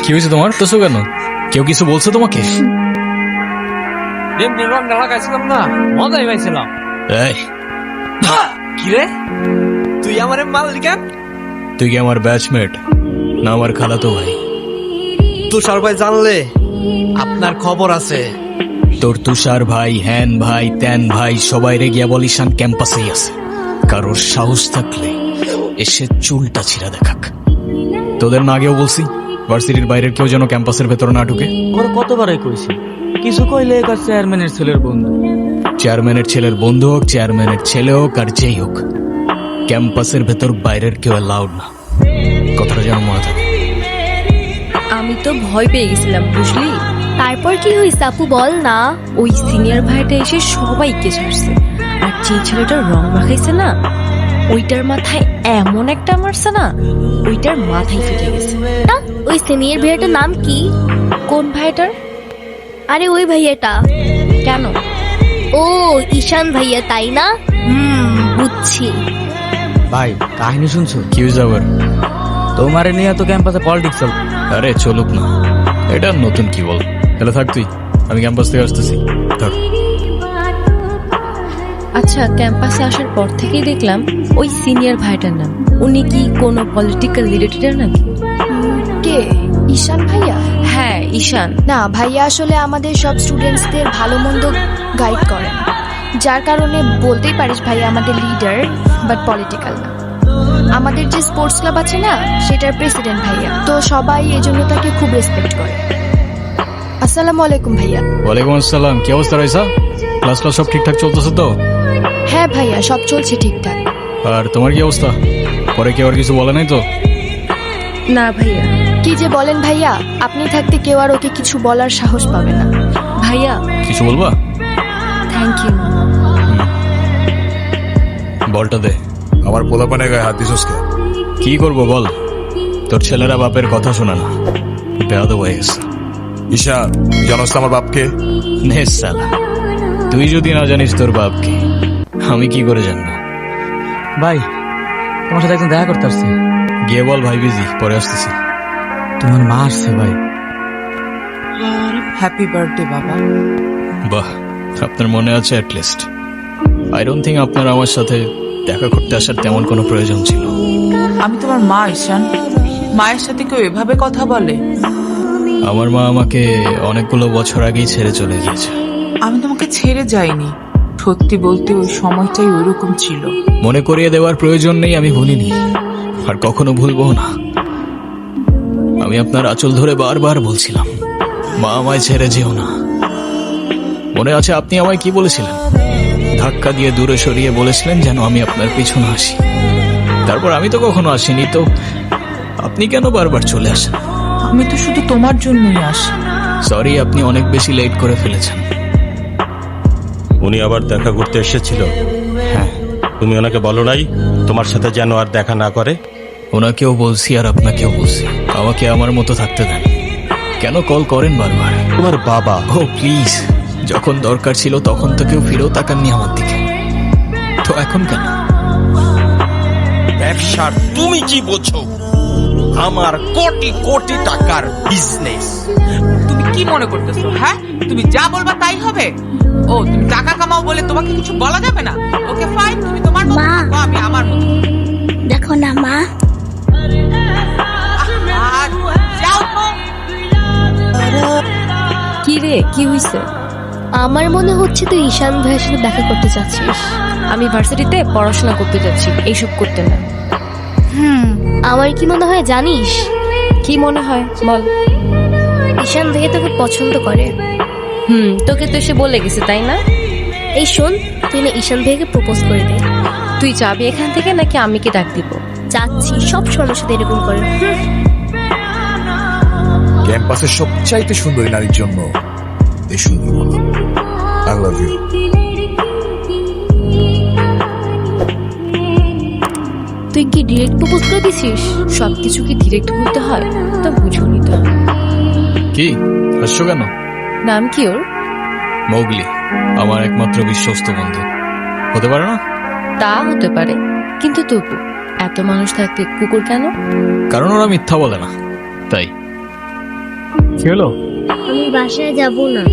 কি হয়েছে তোমার? তো কেন? কেউ কিছু বলছে তোমাকে? এমনি রংটা লাগাইছিলাম না, মজাই পাইছিলাম। এই, কি রে, তুই আমার মারলি কেন? তুই কি আমার ব্যাচমেট না আমার খালাতো ভাই? তুষার ভাই জানলে আপনার খবর আছে। তোর তুষার ভাই, হ্যান ভাই, ত্যান ভাই সবাই রে গিয়া বল ঈশান ক্যাম্পাসেই আছে। কারোর সাহস থাকলে এসে চুলটা ছিঁড়া দেখাক। তোদের না আগেও বলছি ভার্সিটির বাইরের কেউ যেন ক্যাম্পাসের ভেতর না ঢুকে। ওরা কতবারই কইছি, কিছু কইলে একার চেয়ারম্যানের ছেলের বন্ধু। চেয়ারম্যানের ছেলের বন্ধু হোক, চেয়ারম্যানের ছেলে হোক আর যেই হোক, ক্যাম্পাসের ভেতর বাইরের কেউ অ্যালাউড না। কথাটা যেন মনে থাকে। আমি তো ভয় পেয়ে গেছিলাম, বুঝলি? তারপর কি হয়েছে আপু, বল না। ওই সিনিয়র ভাইটা এসে সবাইকে ছাড়ছে, আর যে ছেলেটার রং মাখাইছে না, ওইটার মাথায় এমন একটা মারছে না, ওইটার মাথায় ফেটে গেছে। তা, ওই সিনিয়র ভাইয়াটার নাম কি? কোন ভাইটার? আরে ওই ভাইয়াটা। কেন? ও ঈশান ভাইয়া, তাই না? বুঝছি। ভাই কাহিনী শুনছো? কি হয়েছে আবার? তোমারে নিয়ে তো ক্যাম্পাসে পলিটিক্স চল। আরে চলুক না, এটা নতুন কি বল। তাহলে থাক তুই, আমি ক্যাম্পাস থেকে আসতেছি। ধর। আচ্ছা, ক্যাম্পাসে আসার পর থেকেই দেখলাম ওই সিনিয়র ভাইটার নাম। উনি কি কোনো পলিটিক্যাল রিলেটেড নাকি? কে? ঈশান ভাইয়া? হ্যাঁ, ঈশান। না, ভাইয়া আসলে আমাদের সব স্টুডেন্টসদের ভালো মন্দ গাইড করেন, যার কারণে বলতেই পারিস ভাইয়া আমাদের লিডার, বাট পলিটিক্যাল না। আমাদের যে স্পোর্টস ক্লাব আছে না, সেটার প্রেসিডেন্ট ভাইয়া, তো সবাই এজন্য তাকে খুব রেসপেক্ট করে। আসসালামু আলাইকুম ভাইয়া। ওয়ালাইকুম আসসালাম। কি অবস্থা রয়েছে? ক্লাস ক্লাস সব ঠিকঠাক চলতেছে তো? হ্যাঁ ভাইয়া, সব চলছে ঠিকঠাক। আর তোমার কি অবস্থা? পরে কেউ আর কিছু বলে নাই তো? না ভাইয়া। কি যে বলেন ভাইয়া, আপনি থাকতে কেউ আর ওকে কিছু বলার সাহস পাবে না। ভাইয়া, কিছু বলবা? Thank you. বলটা দে। আমার পোলাপানে গায়ে হাত দিছস কে? কি করবো বল, তোর ছেলেরা বাপের কথা শোনা না, বেয়াদ হয়ে গেছে। ঈশান, তুই জানোস তো আমার বাপকে? নে সালা, তুই যদি না জানিস তোর বাপকে, আমি কি করে জানবো? ভাই তোমার সাথে একজন দেখা করতে আসছে। গিয়ে বল ভাই বিজি, পরে আসতেছি। তোমার মা আসছে ভাই। হ্যাপি বার্থডে বাবা। বাহ, আপনার মনে আছে অ্যাটলিস্ট। আই ডোন্ট থিঙ্ক আপনার আমার সাথে দেখা করতে আসার তেমন কোনো প্রয়োজন ছিল। আমি তোমার মা ঈশান, মায়ের সাথে কেউ এভাবে কথা বলে? আমার মা আমাকে অনেকগুলো বছর আগেই ছেড়ে চলে গিয়েছে। আমি তোমাকে ছেড়ে যাইনি, সত্যি বলতে ওই সময়টাই ওইরকম ছিল। মনে করিয়ে দেওয়ার প্রয়োজন নেই, আমি ভুলিনি আর কখনো ভুলবো না। আমি আপনার আঁচল ধরে বারবার বলছিলাম, মা আমায় ছেড়ে যেও না। মনে আছে আপনি আমায় কি বলেছিলেন? ধাক্কা দিয়ে দূরে সরিয়ে বলেছিলেন যেন আমি আপনার পিছনে আসি। তারপর আমি তো কখনো আসিনি, তো আপনি কেন বারবার চলে আসেন? আমি তো শুধু তোমার জন্যই আসি। সরি, আপনি অনেক বেশি লেট করে ফেলেছেন। উনি আবার দেখা করতে এসেছিল? হ্যাঁ। তুমি ওনাকে বলো নাই তোমার সাথে যেন আর দেখা না করে? ওনাকেও বলছি আর আপনাকেও বলছি, আমাকে আমার মতো থাকতে দেন। কেন কল করেন বারবার? তোমার বাবা। ও প্লিজ, যখন দরকার ছিল তখন তো কেউ ফিরেও তাকাননি আমার দিকে, তো এখন কেন? ব্যবসার তুমি কি বোঝো? আমার কোটি কোটি টাকার বিজনেস। তুমি কি মনে করতেছো? হ্যাঁ, তুমি যা বলবা তাই হবে? ও, তুমি টাকা কামাও বলে তোমাকে কিছু বলা যাবে না? ওকে ফাইন, তুমি তোমার মতো থাকো, আমি আমার মতো। দেখো না মা। আর যাও তো। কি রে, কি হইছে? আমার মনে হচ্ছে তুই ঈশান ভাইয়ের সাথে দেখা করতে চাচ্ছিস। আমি ভার্সিটিতে পড়াশোনা করতে যাচ্ছি, এইসব করতে না। আমার কি মনে হয় জানিস? কি মনে হয় বল। ঈশান ভাইয়া তোকে পছন্দ করে। তোকে তো এসে বলে গেছে, তাই না? এই শোন, তুই না ঈশান ভাইয়াকে প্রপোজ করে দে। তুই যাবি এখান থেকে নাকি আমি কি ডাক দিব? যাচ্ছি, সব সময় সাথে এরকম করে। ক্যাম্পাসের সবচাইতে সুন্দরী নারীর জন্য এই সুন্দর বলা। I love you. তুই কি ডিরেক্ট প্রপোজ করে দিছিস? সবকিছু কি ডিরেক্ট বলতে হয়? তা বুঝো নিতে হয়। কি হাসছো কেন? নাম কি ওর? মৌগলি, আমার একমাত্র বিশ্বস্ত বন্ধু। হতে পারে না? তা হতে পারে, কিন্তু তবু এত মানুষ থাকতে কুকুর কেন? কারণ ওরা মিথ্যা বলে না, তাই। কি হলো? আমি বাসায় যাব না।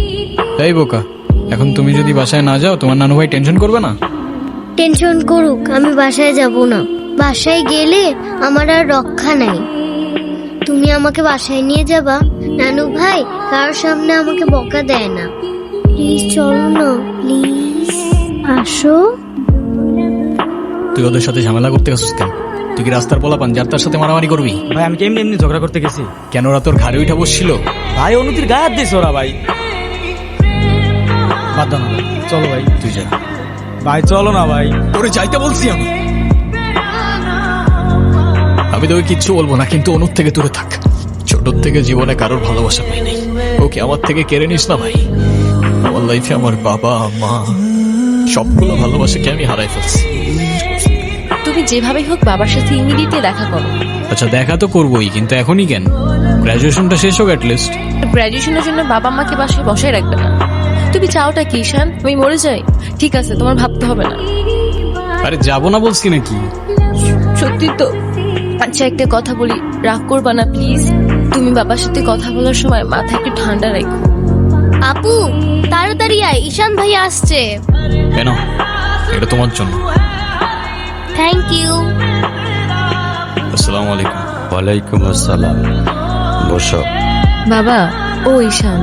এই বোকা, এখন তুমি যদি বাসায় না যাও তোমার নানু ভাই টেনশন করবে না? টেনশন করুক, আমি বাসায় যাব না। বাসায় গেলে আমার আর রক্ষা নাই। তুমি আমাকে বাসায় নিয়ে যাবা? নানু ভাই কারোর সামনে আমাকে বকা দেয় না। প্লিজ চলো না, প্লিজ আসো। তুই ওদের সাথে ঝামেলা করতে গেছিস কেন? তুই কি রাস্তার পোলাপান যার তার সাথে মারামারি করবি? ভাই আমি কি এমনি এমনি ঝগড়া করতে গেছি? কেন ওরা তোর ঘাড়ে উঠা বসছিল? ভাই অনুতির গায়ে হাত দিয়েছে ওরা ভাই। বাদ দাও না ভাই, চলো ভাই। তুই যা। ভাই চলো না ভাই। তোরে যাইতে বলছি আমি। আমি তোকে কিচ্ছু বলবো না, কিন্তু অনুর থেকে দূরে থাক। ছোটর থেকে জীবনে কারোর ভালোবাসা পাই নাই, ওকে আমার থেকে কেড়ে নিস না ভাই। আমার লাইফে আমার বাবা মা সবগুলো ভালোবাসাকে আমি হারাই ফেলছি। তুমি যেভাবেই হোক বাবার সাথে ইমিডিয়েটলি দেখা করো। আচ্ছা দেখা তো করবোই, কিন্তু এখনই কেন? গ্রাজুয়েশনটা শেষ হোক অ্যাটলিস্ট। গ্র্যাজুয়েশনের জন্য বাবা মাকে বাসায় বসায় রাখবে না। তুমি চাওটা কি ঈশান? আমি মরে যাই? ঠিক আছে, তোমার ভাবতে হবে না। আরে যাবো না বলছি নাকি? সত্যি তো। আচ্ছা একটা কথা বলি, রাগ করবা না প্লিজ। তুমি বাবার সাথে কথা বলার সময় মাথা একটু ঠান্ডা রাখো। আপু তাড়াতাড়ি আয়, ঈশান ভাই আসছে। কেন? এটা তোমার জন্য। Thank you. আসসালামু আলাইকুম। ওয়ালাইকুম আসসালাম। বসো। বাবা, ও ঈশান।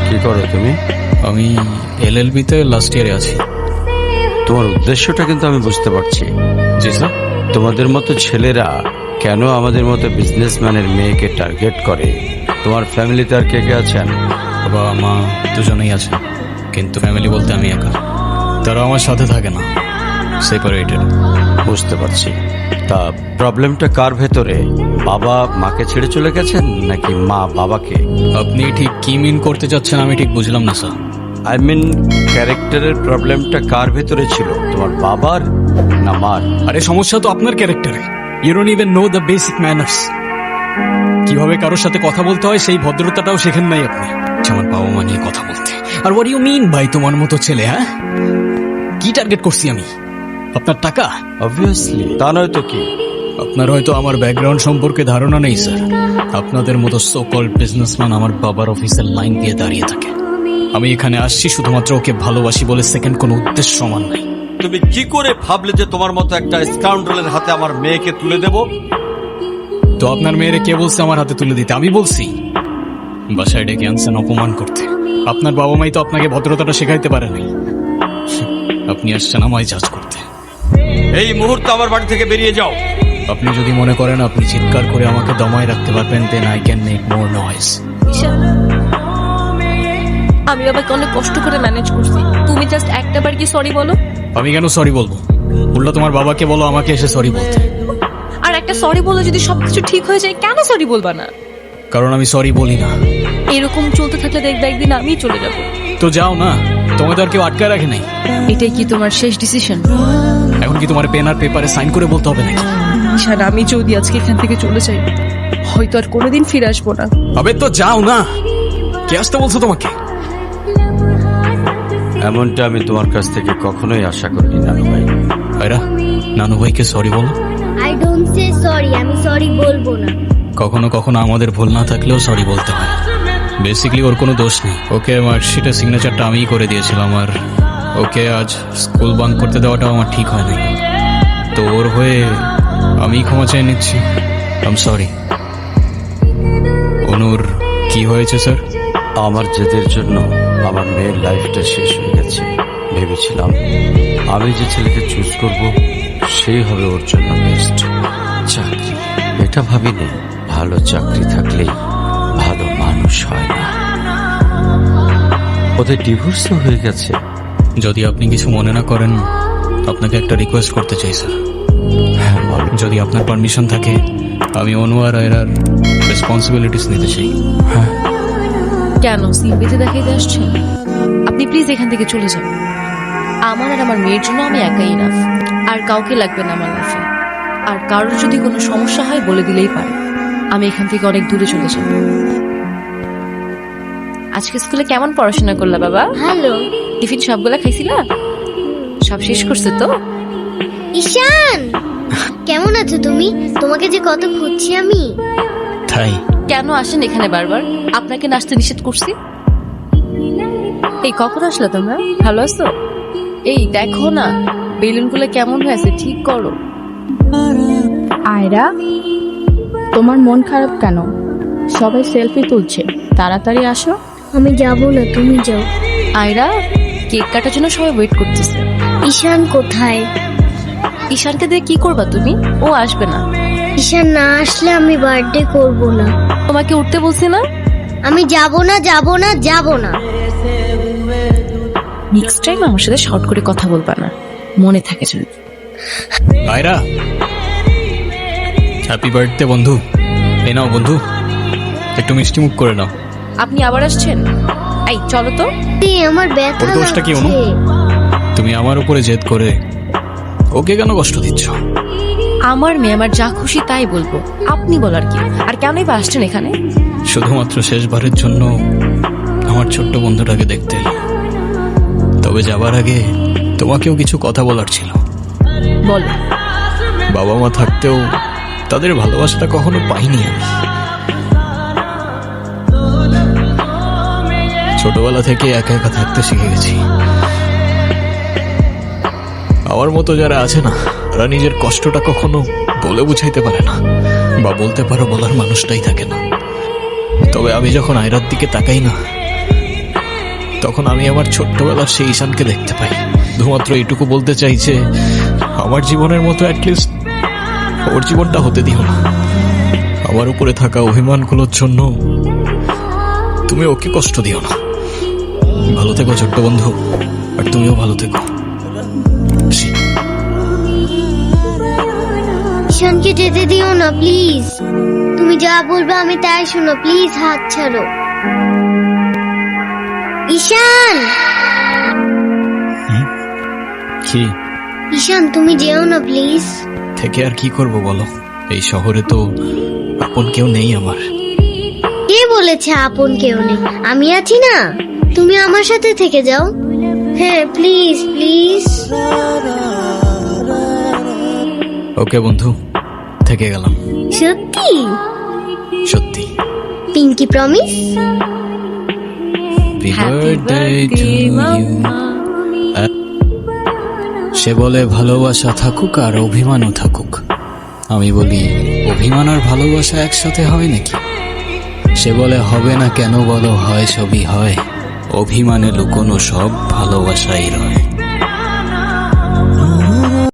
কি করো তুমি? আমি এলএলবি তে লাস্ট ইয়ারে আছি। তোমার উদ্দেশ্যটা কিন্তু আমি বুঝতে পারছি। জি স্যার। তোমাদের মতো ছেলেরা কেন আমাদের মতো বিজনেসম্যানের মেয়েকে টার্গেট করে? তোমার ফ্যামিলিতে আর কে কে আছেন? বাবা মা দুজনেই আছেন, কিন্তু ফ্যামিলি বলতে আমি একা। তারা আমার সাথে থাকে না, সেপারেটেড। বুঝতে পারছি। তা প্রবলেমটা কার ভেতরে? বাবা মাকে ছেড়ে চলে গেছেন নাকি মা বাবাকে? আপনি ঠিক কি মিন করতে চাচ্ছেন আমি ঠিক বুঝলাম না স্যার। আই মিন ক্যারেক্টারের প্রবলেমটা কার ভেতরে ছিল, তোমার বাবার না মার? আরে সমস্যা তো আপনার ক্যারেক্টারে। You don't even know the basic manners. কিভাবে কারোর সাথে কথা বলতে হয় সেই ভদ্রতাটাও শেখেন নাই আপনি। আমার বাবা মা নিয়ে কথা বলতে। আর হোয়াট ইউ মিন ভাই তোমার মতো ছেলে? হ্যাঁ, কি টার্গেট করছি আমি? আপনার টাকা? অবভিয়াসলি, তা নয় তো কি? আপনার হয়তো আমার ব্যাকগ্রাউন্ড সম্পর্কে ধারণা নেই স্যার। আপনাদের মতো সো কল্ড বিজনেসম্যান আমার বাবার অফিসের লাইন দিয়ে দাঁড়িয়ে থাকে। আমি এখানে আসছি শুধুমাত্র ওকে ভালোবাসি বলে, সেকেন্ড কোনো উদ্দেশ্য সমান নাই। তুমি কি করে ভাবলে যে তোমার মতো একটা স্কাউন্ডারের হাতে আমার মেয়েকে তুলে দেব? তো আপনার মেয়েরে কে বলছে আমার হাতে তুলে দিতে? আমি বলছি। বাসায় ডেকে আনছেন অপমান করতে। আপনার বাবা মাই তো আপনাকে ভদ্রতাটা শেখাইতে পারে নাই। আপনি আসছেন আমায় জাজ করতে। এই মুহূর্তে আমার বাড়ি থেকে বেরিয়ে যাও। আপনি যদি মনে করেন আপনি চিৎকার করে আমাকে দমায় রাখতে পারবেন, then I can make more noise. Ishan, আমি বাবাকে অনেক কষ্ট করে ম্যানেজ করছি। তুমি জাস্ট একটা বার কি সরি বলো। আমি কেন সরি বলবো? উল্টা তোমার বাবাকে বলো আমাকে এসে সরি বলতে। আর একটা সরি বলে যদি সবকিছু ঠিক হয়ে যায়, কেন সরি বলবা না? কারণ আমি সরি বলি না। এরকম চলতে থাকলে দেখবে একদিন আমি চলে যাব। তো যাও না, তোমাদের আর কেউ আটকায় রাখে নাই। এটাই কি তোমার শেষ ডিসিশন? এখন কি তোমার পেন আর পেপারে সাইন করে বলতে হবে নাকি? ঈশান, আমি যদি আজকে এখান থেকে চলে যাই, হয়তো আর কোনোদিন ফিরে আসবো না। আবে তো যাও না। কে আসতে বলছো তোমাকে? এমনটা আমি তোমার কাছ থেকে কখনোই আশা করিনি নানু ভাই। ভাইরা, নানু ভাইকে সরি বলো। আই ডোন্ট সে সরি, আমি সরি বলবো না। কখনো কখনো আমাদের ভুল না থাকলেও সরি বলতে হয়। বেসিক্যালি ওর কোনো দোষ নেই। ওকে মার্কশিটের সিগনেচারটা আমিই করে দিয়েছিলাম, আর ওকে আজ স্কুল বাঙ্ক করতে দেওয়াটাও আমার ঠিক হয়নি। তো ওর হয়ে আমি ক্ষমা চেয়ে নিচ্ছি। I am sorry. অনুর কি হয়েছে স্যার? আমার জেদের জন্য আমার মেয়ের লাইফটা শেষ হয়ে গেছে। ভেবেছিলাম আমি যে ছেলেকে চুজ করব সেই হবে ওর জন্য বেস্ট। চাকরি, এটা ভাবিনি ভালো চাকরি থাকলেই ভালো মানুষ হয় না। ওদের ডিভোর্সও হয়ে গেছে। যদি আপনি কিছু মনে না করেন, আপনাকে একটা রিকোয়েস্ট করতে চাই স্যার। হ্যাঁ বলো। যদি আপনার পারমিশন থাকে, আমি অনু আর এরার রেসপন্সিবিলিটিস নিতে চাই। হ্যাঁ, কেন সিম বেঁধে দেখাইতে আসছেন? আপনি প্লিজ এখান থেকে চলে যান। আমার আর আমার মেয়ের জন্য আমি একাই ইনাফ। আর কাউকে লাগবে না আমার লাইফে। আর কারোর যদি কোনো সমস্যা হয় বলে দিলেই পারে। আমি এখান থেকে অনেক দূরে চলে যাব। আজকে স্কুলে কেমন পড়াশোনা করলা বাবা? হ্যালো টিফিন সবগুলা খাইছিলা? সব শেষ করছে তো? ঈশান, কেমন আছো তুমি? তোমাকে যে কত খুঁজছি আমি। হাই। কেন আসেন এখানে বারবার? আপনাকে নাচতে নিষেধ করছি? এই কখন আসলে তোমরা? ভালো আছো? এই দেখো না বেলুনগুলো কেমন হয়েছে, ঠিক করো। আয়রা, তোমার মন খারাপ কেন? সবাই সেলফি তুলছে, তাড়াতাড়ি আসো। আমি যাব না, তুমি যাও। আয়রা, কেক কাটার জন্য সবাই ওয়েট করতেছে। ঈশান কোথায়? ঈশানকে দিয়ে কি করবা তুমি? ও আসবে না। ঈশান না আসলে আমি বার্থডে করব না। তোমাকে উঠতে বলছি না? আমি যাব না, যাব না, যাব না। নেক্সট টাইম আমার সাথে শর্ট করে কথা বলবা না, মনে থাকে যেন। আয়রা, হ্যাপি বার্থডে বন্ধু। এই নাও বন্ধু, একটু মিষ্টি মুখ করে নাও। আপনি আবার আসছেন? এই চলো তো। আমার ব্যথা ওর দোষটা কি অনু? লাগছে। তুমি আমার উপরে জেদ করে ওকে কেন কষ্ট দিচ্ছ? আমার মেয়ে আমার যা খুশি তাই বলবো, আপনি বলার কি? আর কেনই বা আসছেন এখানে? শুধুমাত্র শেষবারের জন্য আমার ছোট্ট বন্ধুটাকে দেখতে এলাম। তবে যাবার আগে তোমাকেও কিছু কথা বলার ছিল। বলো। বাবা মা থাকতেও তাদের ভালোবাসাটা কখনো পাইনি আমি। ছোটবেলা থেকে একা একা থাকতে শিখে গেছি। আমার মতো যারা আছে না, তারা নিজের কষ্টটা কখনো বলে বুঝাইতে পারে না, বা বলতে পারো বলার মানুষটাই থাকে না। তবে আমি যখন আয়রার দিকে তাকাই না, তখন আমি আমার ছোট্টবেলার সেই ঈশানকে দেখতে পাই। শুধুমাত্র এইটুকু বলতে চাই যে আমার জীবনের মতো অ্যাটলিস্ট ওর জীবনটা হতে দিও না। আমার উপরে থাকা অভিমানগুলোর জন্য তুমি ওকে কষ্ট দিও না। ভালো থেকো ছোট্ট বন্ধু, আর তুমিও ভালো থেকো। ঈশানকে যেতে দিও না প্লিজ। তুমি যা বলবে আমি তাই শোনো, প্লিজ হাত ছাড়ো। ঈশান, কি? ঈশান তুমি যেও না প্লিজ। থেকে আর কি করব বলো? এই শহরে তো আপন কেউ নেই আমার। কে বলেছে আপন কেউ নেই? আমি আছি না, তুমি আমার সাথে থেকে যাও। হ্যাঁ প্লিজ প্লিজ। ওকে বন্ধু, থেকে গেলাম। সত্যি? সত্যি। Pinky promise? Happy birthday to you. সে বলে ভালোবাসা থাকুক আর অভিমানও থাকুক। আমি বলি অভিমান আর ভালোবাসা একসাথে হয় নাকি? সে বলে হবে না কেন বলো, হয় সবই হয়। অভিমানে লুকোনো সব ভালোবাসাই রয়।